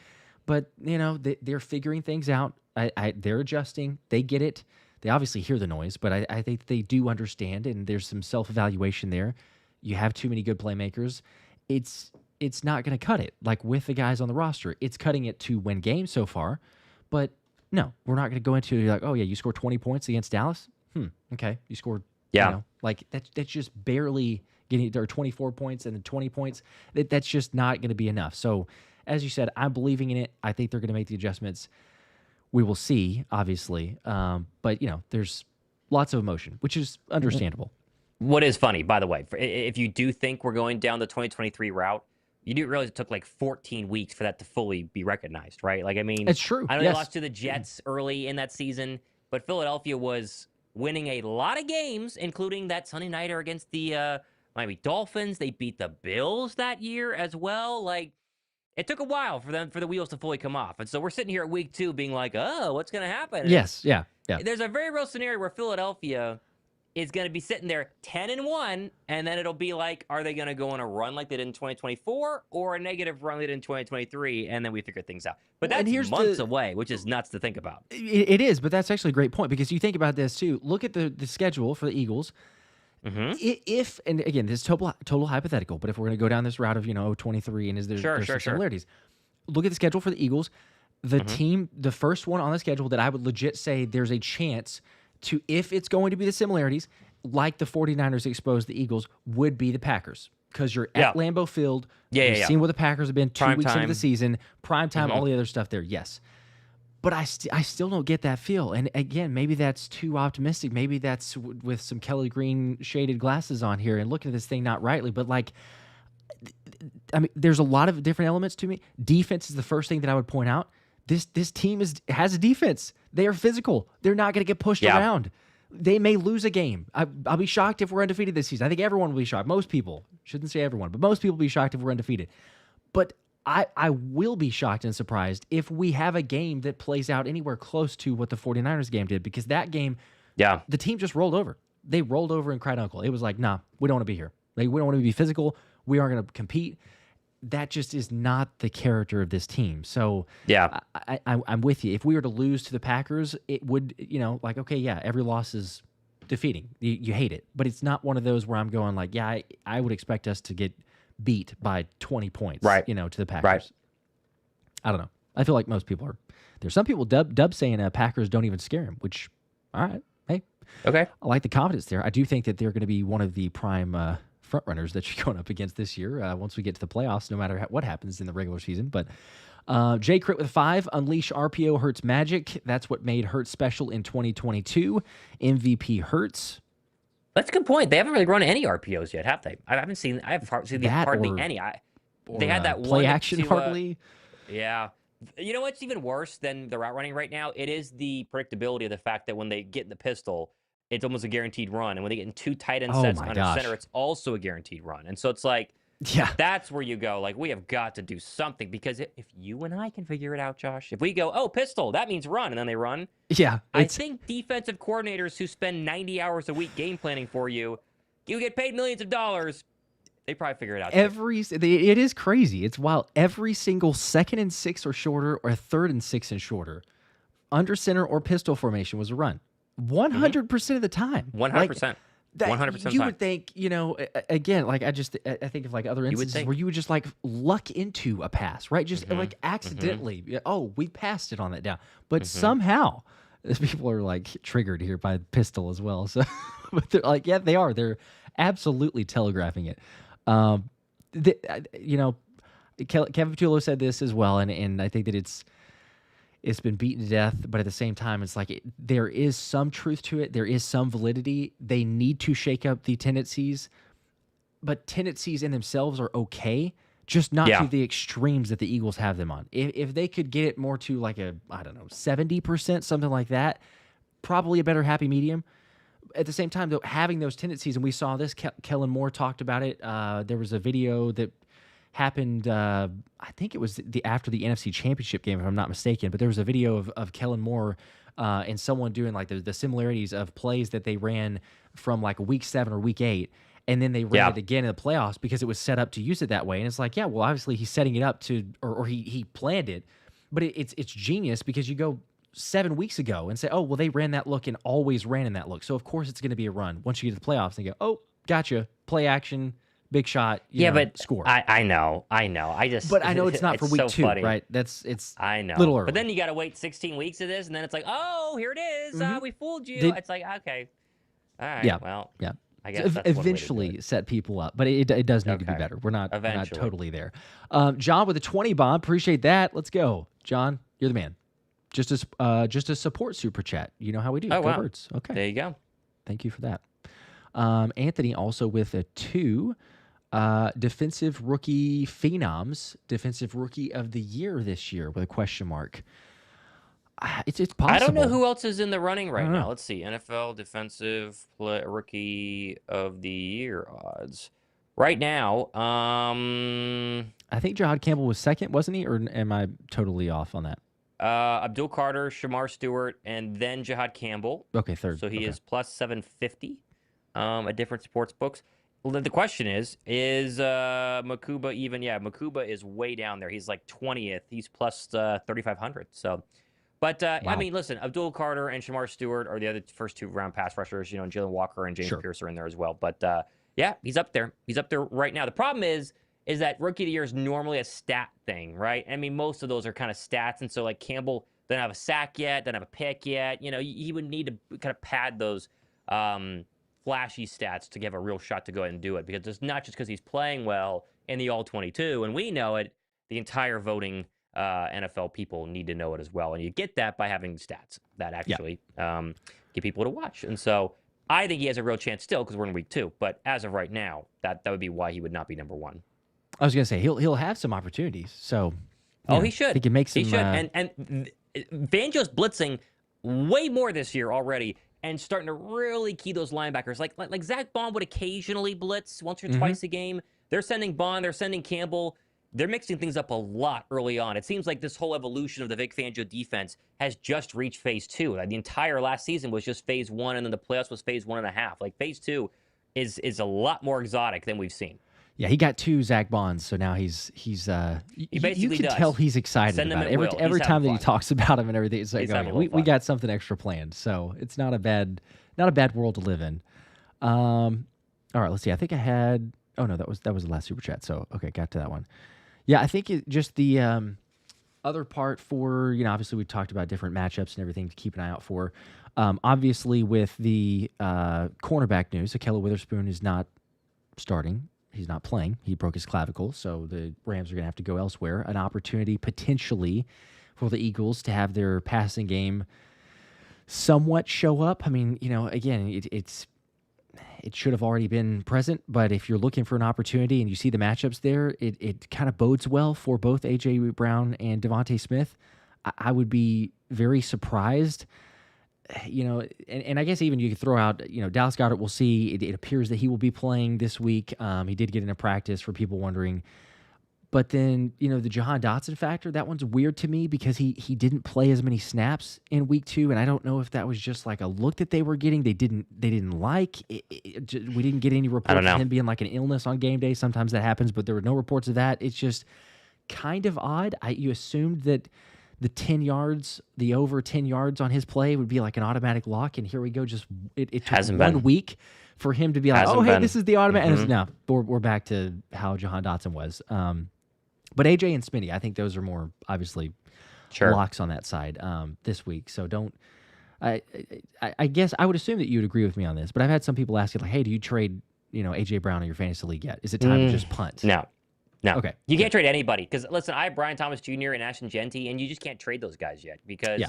But, they're figuring things out. They're adjusting. They get it. They obviously hear the noise, but I think they do understand, and there's some self-evaluation there. You have too many good playmakers. It's not going to cut it. Like, with the guys on the roster, it's cutting it to win games so far, but no, we're not going to go into like, oh yeah, you scored 20 points against Dallas. Okay, you scored. Like that's just barely getting, or 24 points and then 20 points. That's just not going to be enough. So, as you said, I'm believing in it. I think they're going to make the adjustments. We will see, obviously, but there's lots of emotion, which is understandable. What is funny, by the way, if you do think we're going down the 2023 route, you do realize it took like 14 weeks for that to fully be recognized, right? Like, I mean, it's true. I know they lost to the Jets early in that season, but Philadelphia was winning a lot of games, including that Sunday nighter against the Miami Dolphins. They beat the Bills that year as well. Like, it took a while for the wheels to fully come off. And so we're sitting here at week 2 being like, oh, what's going to happen? Yes, yeah. There's a very real scenario where Philadelphia is going to be sitting there 10-1, and then it'll be like, are they going to go on a run like they did in 2024 or a negative run like they did in 2023, and then we figure things out. But that's months away, which is nuts to think about. It is, but that's actually a great point because you think about this too. Look at the schedule for the Eagles. If, and again, this is total hypothetical, but if we're going to go down this route of 23 and there's some similarities, look at the schedule for the Eagles. The team, the first one on the schedule that I would legit say there's a chance to, if it's going to be the similarities, like the 49ers exposed the Eagles, would be the Packers. Because you're at Lambeau Field. You've seen what the Packers have been 2 weeks into the season. Prime time, all the other stuff there, yes. But I still don't get that feel. And again, maybe that's too optimistic. Maybe that's with some Kelly Green shaded glasses on here and looking at this thing not rightly. But I mean, there's a lot of different elements to me. Defense is the first thing that I would point out. This team has a defense. They are physical. They're not going to get pushed around. They may lose a game. I'll be shocked if we're undefeated this season. I think everyone will be shocked. Most people, shouldn't say everyone, but most people will be shocked if we're undefeated. But I will be shocked and surprised if we have a game that plays out anywhere close to what the 49ers game did, because that game, the team just rolled over. They rolled over and cried uncle. It was like, nah, we don't want to be here. We don't want to be physical. We aren't going to compete. That just is not the character of this team. So I'm with you. If we were to lose to the Packers, it would, every loss is defeating. You hate it. But it's not one of those where I'm going like, I would expect us to get beat by 20 points, to the Packers. Right. I don't know. I feel like most people are. There's some people dub saying Packers don't even scare him, which, all right, hey. Okay. I like the confidence there. I do think that they're going to be one of the prime front runners that you're going up against this year once we get to the playoffs, no matter what happens in the regular season. But Jay Crit with 5, Unleash RPO Hurts Magic. That's what made Hurts special in 2022. MVP Hurts. That's a good point. They haven't really run any RPOs yet, have they? I haven't seen. I have seen hardly any. They had that play one action hardly. Yeah. You know what's even worse than the route running right now? It is the predictability of the fact that when they get in the pistol, it's almost a guaranteed run. And when they get in 2 tight end sets under center, it's also a guaranteed run. And so it's like, that's where you go. Like, we have got to do something, because if you and I can figure it out, Josh, if we go, pistol, that means run, and then they run. Yeah. I think defensive coordinators who spend 90 hours a week game planning for you get paid millions of dollars. They probably figure it out. It is crazy. It's wild. Every single 2nd and 6 or shorter, or 3rd and 6 and shorter, under center or pistol formation was a run. 100% of the time. 100%. 100%. You would think, again, like I think of like other instances where you would just like luck into a pass, right? Just like accidentally. We passed it on that down. But somehow, people are like triggered here by pistol as well. So, but they're like, they are. They're absolutely telegraphing it. Kevin Patullo said this as well, and I think that it's been beaten to death, but at the same time, it's like there is some truth to it. There is some validity. They need to shake up the tendencies, but tendencies in themselves are okay, just not to the extremes that the Eagles have them on. If they could get it more to like 70%, something like that, probably a better happy medium. At the same time, though, having those tendencies, and we saw this, Kellen Moore talked about it. There was a video that happened, I think it was after the NFC Championship game, if I'm not mistaken, but there was a video of Kellen Moore and someone doing like the similarities of plays that they ran from like week 7 or week 8, and then they ran it again in the playoffs because it was set up to use it that way. And it's like, well, obviously he's setting it up to, or he planned it, but it's genius, because you go 7 weeks ago and say, they ran that look and always ran in that look, so of course it's going to be a run. Once you get to the playoffs and you go, gotcha, play action, big shot, but score. I know. But I know it's not for week 2, funny. Right? I know. Little early. But then you got to wait 16 weeks of this, and then it's like, here it is. We fooled you. It's like, okay, all right. Yeah. Well, yeah. I guess that's eventually set people up, but it does need to be better. We're not totally there. John with a 20 bomb. Appreciate that. Let's go, John. You're the man. Just a support super chat. You know how we do. Oh, go wow. Birds. Okay. There you go. Thank you for that. Anthony also with a 2. Defensive rookie phenoms, defensive rookie of the year this year with a question mark. It's possible. I don't know who else is in the running right now. Let's see. NFL defensive rookie of the year odds Right now, I think Jihad Campbell was second, wasn't he? Or am I totally off on that? Abdul Carter, Shamar Stewart, and then Jihad Campbell. Okay, third. So he Okay. is plus 750 at different sports books. Well, the question is Makuba even? Yeah, Makuba is way down there. He's like 20th. He's plus 3,500. So, but Wow. I mean, listen, Abdul Carter and Shamar Stewart are the other first 2-round pass rushers. And Jalen Walker and James Pierce are in there as well. But yeah, he's up there. He's up there right now. The problem is that Rookie of the Year is normally a stat thing, right? I mean, most of those are kind of stats. And so, like, Campbell doesn't have a sack yet, doesn't have a pick yet. He would need to kind of pad those flashy stats to give a real shot to go ahead and do it, because it's not just because he's playing well in the All-22, and we know it, the entire voting NFL people need to know it as well. And you get that by having stats that actually get people to watch. And so I think he has a real chance still because we're in week 2. But as of right now, that would be why he would not be number 1. I was going to say, he'll have some opportunities. So, he should. He can make some. He should. And Fangio's blitzing way more this year already, and starting to really key those linebackers. Like Zach Bond would occasionally blitz once or twice a game. They're sending Bond. They're sending Campbell. They're mixing things up a lot early on. It seems like this whole evolution of the Vic Fangio defense has just reached phase 2. Like, the entire last season was just phase 1, and then the playoffs was phase 1.5. Like, phase 2 is a lot more exotic than we've seen. Yeah, he got 2 Zach Bonds, so now he's he basically you can tell he's excited about it. Every time that he talks about him and everything, it's like, we got something extra planned. So it's not a bad world to live in. All right, let's see. I think I had. Oh no, that was the last super chat. So okay, got to that one. Yeah, I think just the other part for, obviously we talked about different matchups and everything to keep an eye out for. Obviously with the cornerback news, Ahkello Witherspoon is not starting. He's not playing. He broke his clavicle, so the Rams are going to have to go elsewhere. An opportunity potentially for the Eagles to have their passing game somewhat show up. I mean, again, it should have already been present, but if you're looking for an opportunity and you see the matchups there, it kind of bodes well for both A.J. Brown and Davante Smith. I would be very surprised. And I guess even you could throw out, Dallas Goedert, we'll see. It appears that he will be playing this week. He did get into practice, for people wondering. But then, the Jahan Dotson factor, that one's weird to me because he didn't play as many snaps in week 2, and I don't know if that was just like a look that they were getting. They didn't like. We didn't get any reports of him being like an illness on game day. Sometimes that happens, but there were no reports of that. It's just kind of odd. You assumed that the over 10 yards on his play would be like an automatic lock, and here we go. Just it took Hasn't 1 been. week for him to be like, this is the automatic. Mm-hmm. And no, we're back to how Jahan Dotson was. But AJ and Smitty, I think those are more obviously locks on that side this week. So don't. I guess I would assume that you would agree with me on this, but I've had some people ask, like, hey, do you trade AJ Brown in your fantasy league yet? Is it time to just punt? No. Okay. You can't trade anybody because, listen, I have Brian Thomas Jr. and Ashton Genty, and you just can't trade those guys yet because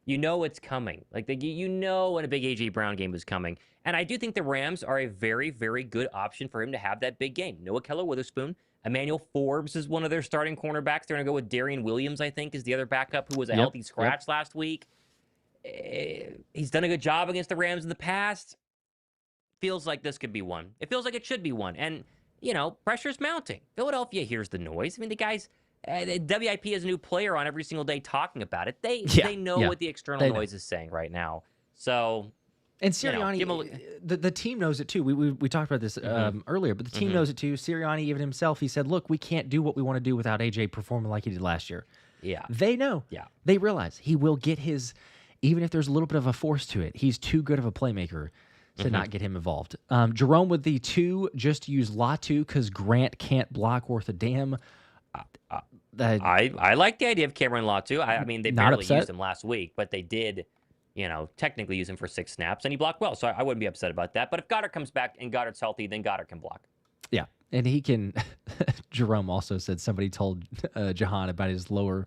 it's coming. Like, when a big A.J. Brown game is coming. And I do think the Rams are a very, very good option for him to have that big game. No Ahkello Witherspoon. Emmanuel Forbes is one of their starting cornerbacks. They're going to go with Darian Williams, I think, is the other backup who was a healthy scratch last week. He's done a good job against the Rams in the past. Feels like this could be one. It feels like it should be one. And pressure's mounting. Philadelphia hears the noise. I mean, the guys, WIP has a new player on every single day talking about it. They know what the external noise is saying right now. So, and Sirianni, the team knows it too. We talked about this earlier, but the team knows it too. Sirianni, even himself, he said, "Look, we can't do what we want to do without AJ performing like he did last year." Yeah, they know. Yeah, they realize he will get his, even if there's a little bit of a force to it. He's too good of a playmaker to not get him involved. Jerome with the 2, just use Latu because Grant can't block worth a damn. I like the idea of Cameron Latu. I mean, they barely used him last week, but they did, technically use him for 6 snaps, and he blocked well, so I wouldn't be upset about that. But if Goddard comes back and Goddard's healthy, then Goddard can block. Yeah, and he can. Jerome also said somebody told Jahan about his lower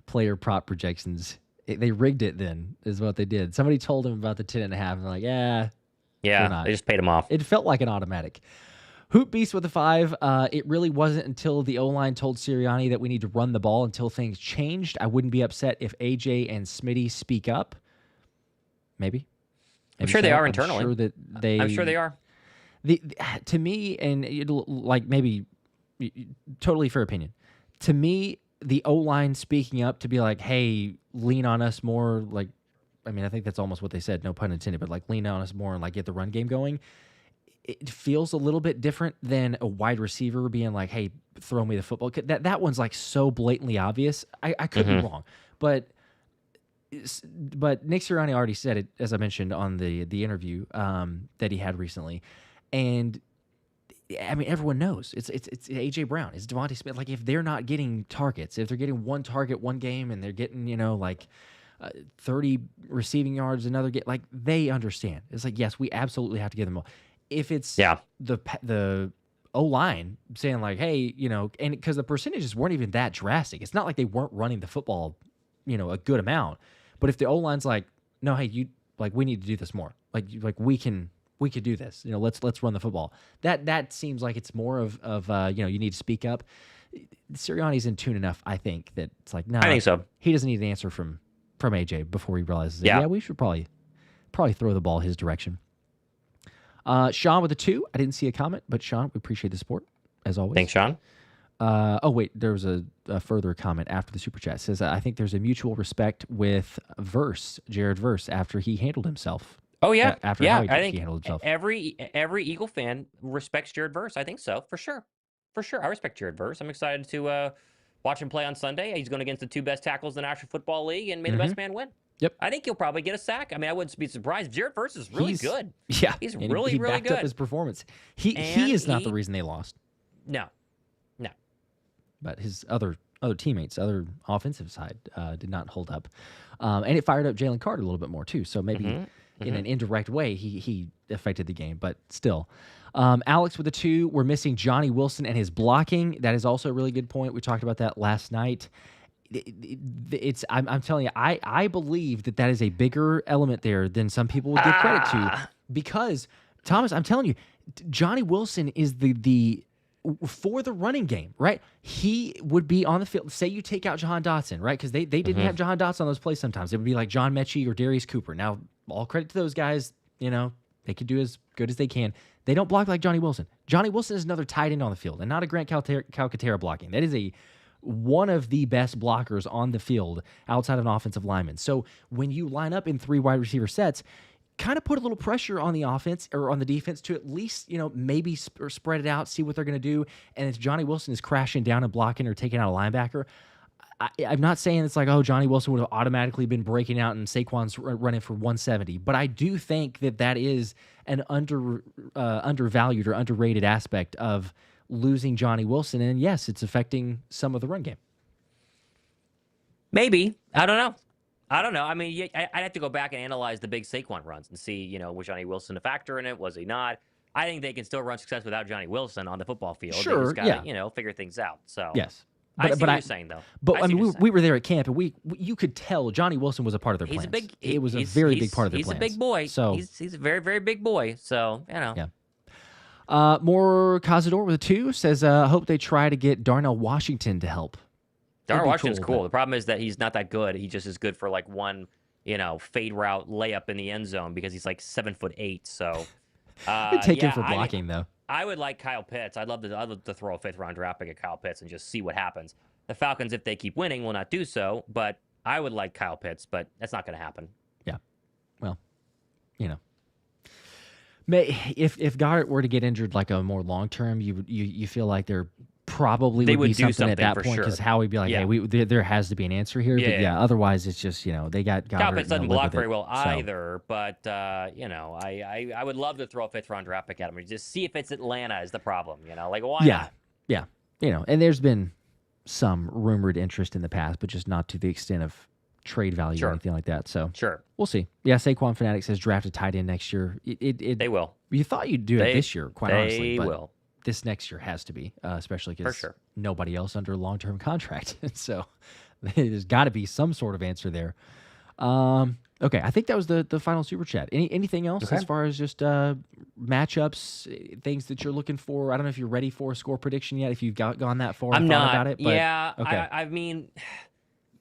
player prop projections. They rigged it then, is what they did. Somebody told him about the 10.5, and they're like, yeah, they just paid him off. It felt like an automatic. Hoop Beast with a 5. It really wasn't until the O-line told Sirianni that we need to run the ball until things changed. I wouldn't be upset if AJ and Smitty speak up. Maybe I'm sure they are internally. I'm sure they are. To me, and like maybe totally fair opinion. To me, the O-line speaking up to be like, hey, lean on us more. Like, I mean, I think that's almost what they said, no pun intended, but like lean on us more and like get the run game going. It feels a little bit different than a wide receiver being like, hey, throw me the football. That one's like so blatantly obvious. I could be wrong, but Nick Sirianni already said it, as I mentioned on the interview that he had recently, and I mean everyone knows it's AJ Brown, it's Davante Smith. Like if they're not getting targets, if they're getting one target one game and they're getting 30 receiving yards another get, like they understand. It's like yes, we absolutely have to give them all. If it's the O-line saying like, hey, and because the percentages weren't even that drastic, it's not like they weren't running the football, a good amount. But if the O-line's like, no, hey, we need to do this more. Like we could do this. Let's run the football. That seems like it's more of you need to speak up. Sirianni's in tune enough, I think, that it's like, no, I think so. He doesn't need an answer from AJ before he realizes, yeah, we should probably throw the ball his direction. Sean with a 2. I didn't see a comment, but Sean, we appreciate the support as always. Thanks, Sean. Oh wait, there was a further comment after the super chat. It says I think there's a mutual respect with Jared Verse after he handled himself. Oh yeah, after I he think handled himself. Every Eagle fan respects Jared Verse. I think so, for sure. I respect Jared Verse. I'm excited to watch him play on Sunday. He's going against the 2 best tackles in the National Football League, and may the best man win. Yep. I think he'll probably get a sack. I mean, I wouldn't be surprised. Jared Verse is really good. Yeah, he's really backed good. Up his performance. He is not the reason they lost. No. But his other teammates, other offensive side, did not hold up, and it fired up Jalen Carter a little bit more too. So maybe in an indirect way, he affected the game. But still, Alex with a 2. We're missing Johnny Wilson and his blocking. That is also a really good point. We talked about that last night. I'm telling you, I believe that is a bigger element there than some people would give credit to, because Thomas, I'm telling you, Johnny Wilson is the for the running game, right? He would be on the field. Say you take out Jahan Dotson, right? Because they didn't have Jahan Dotson on those plays sometimes. It would be like John Mechie or Darius Cooper. Now, all credit to those guys. They could do as good as they can. They don't block like Johnny Wilson. Johnny Wilson is another tight end on the field and not a Grant Calcaterra blocking. That is one of the best blockers on the field outside of an offensive lineman. So when you line up in 3 wide receiver sets, kind of put a little pressure on the offense or on the defense to at least, maybe spread it out, see what they're going to do. And if Johnny Wilson is crashing down and blocking or taking out a linebacker, I'm not saying it's like, oh, Johnny Wilson would have automatically been breaking out and Saquon's running for 170. But I do think that is an undervalued or underrated aspect of losing Johnny Wilson. And yes, it's affecting some of the run game. Maybe. I don't know. I mean, I'd have to go back and analyze the big Saquon runs and see, was Johnny Wilson a factor in it? Was he not? I think they can still run success without Johnny Wilson on the football field. Sure, they just gotta, figure things out. So yes. I see what you're saying, though. But I mean, we were there at camp, and you could tell Johnny Wilson was a part of their plans. It was a very big part of their plans. He's a big boy. So he's a very, very big boy. So, Yeah. More Cazador with a 2 says, hope they try to get Darnell Washington to help. Darnell Washington's cool. The problem is that he's not that good. He just is good for like one, fade route layup in the end zone because he's like 7'8". So take him for blocking though. I would like Kyle Pitts. I'd love to throw a 5th round draft pick at Kyle Pitts and just see what happens. The Falcons, if they keep winning, will not do so. But I would like Kyle Pitts, but that's not going to happen. Yeah. Well, if Goddard were to get injured like a more long term, you feel like there probably would be something at that point because Howie would be like, hey, there has to be an answer here. But otherwise it's just they got Goddard. Kyle Pitts doesn't block very well either. But I would love to throw a 5th round draft pick at him. Just see if it's Atlanta is the problem. Like why? Yeah. And there's been some rumored interest in the past, but just not to the extent of trade value or anything like that. So we'll see. Yeah, Saquon Fanatic says draft a tight end next year. They will. You thought you'd do it this year, quite honestly. They but will. This next year has to be, especially because nobody else under a long-term contract. So there's got to be some sort of answer there. Okay, I think that was the final super chat. Anything else as far as just matchups, things that you're looking for? I don't know if you're ready for a score prediction yet. If you've gone that far, I'm not about it. But, yeah, okay. I mean,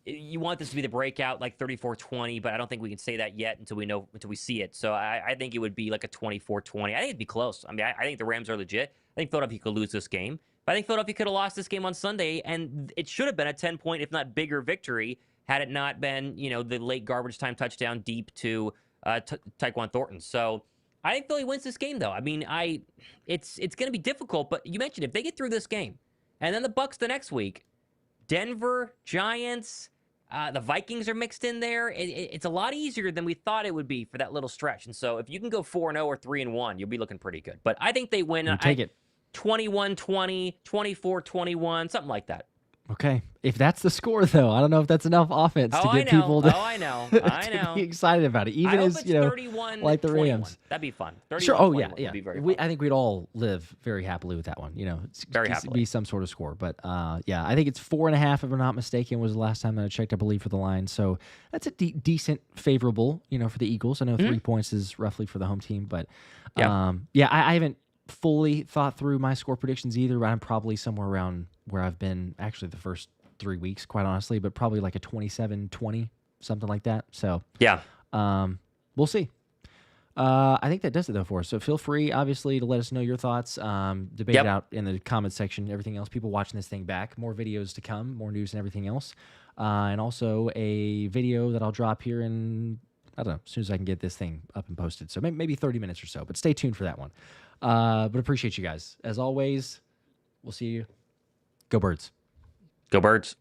you want this to be the breakout, like 34-20, but I don't think we can say that yet until we see it. So I think it would be like a 24-20. I think it'd be close. I mean, I think the Rams are legit. I think Philadelphia could lose this game. But I think Philadelphia could have lost this game on Sunday, and it should have been a 10-point, if not bigger, victory had it not been, the late garbage time touchdown deep to Tyquan Thornton. So I think Philly wins this game, though. I mean, it's going to be difficult, but you mentioned if they get through this game, and then the Bucs the next week, Denver, Giants, the Vikings are mixed in there. It's a lot easier than we thought it would be for that little stretch. And so if you can go 4-0 or 3-1, you'll be looking pretty good. But I think they win. Take it. 21-20, 24-21, something like that. Okay. If that's the score, though, I don't know if that's enough offense to get people to, I know. to be excited about it. Even as, 31, like the 21. Rams. That'd be fun. Sure. Oh, yeah. Would be very fun. I think we'd all live very happily with that one. It's very happily. Be some sort of score. But, yeah, I think it's 4.5, if I'm not mistaken, was the last time that I checked, I believe, for the line. So that's a decent favorable, for the Eagles. I know 3 points is roughly for the home team. But, I haven't fully thought through my score predictions either, but I'm probably somewhere around where I've been actually the first 3 weeks, quite honestly, but probably like a 27-20, something like that. So yeah, we'll see. I think that does it though for us. So feel free, obviously, to let us know your thoughts. Debate it out in the comments section. Everything else, people watching this thing back, more videos to come, more news and everything else, and also a video that I'll drop here in, I don't know, as soon as I can get this thing up and posted. So maybe 30 minutes or so, but stay tuned for that one. But appreciate you guys. As always, we'll see you. Go Birds. Go Birds.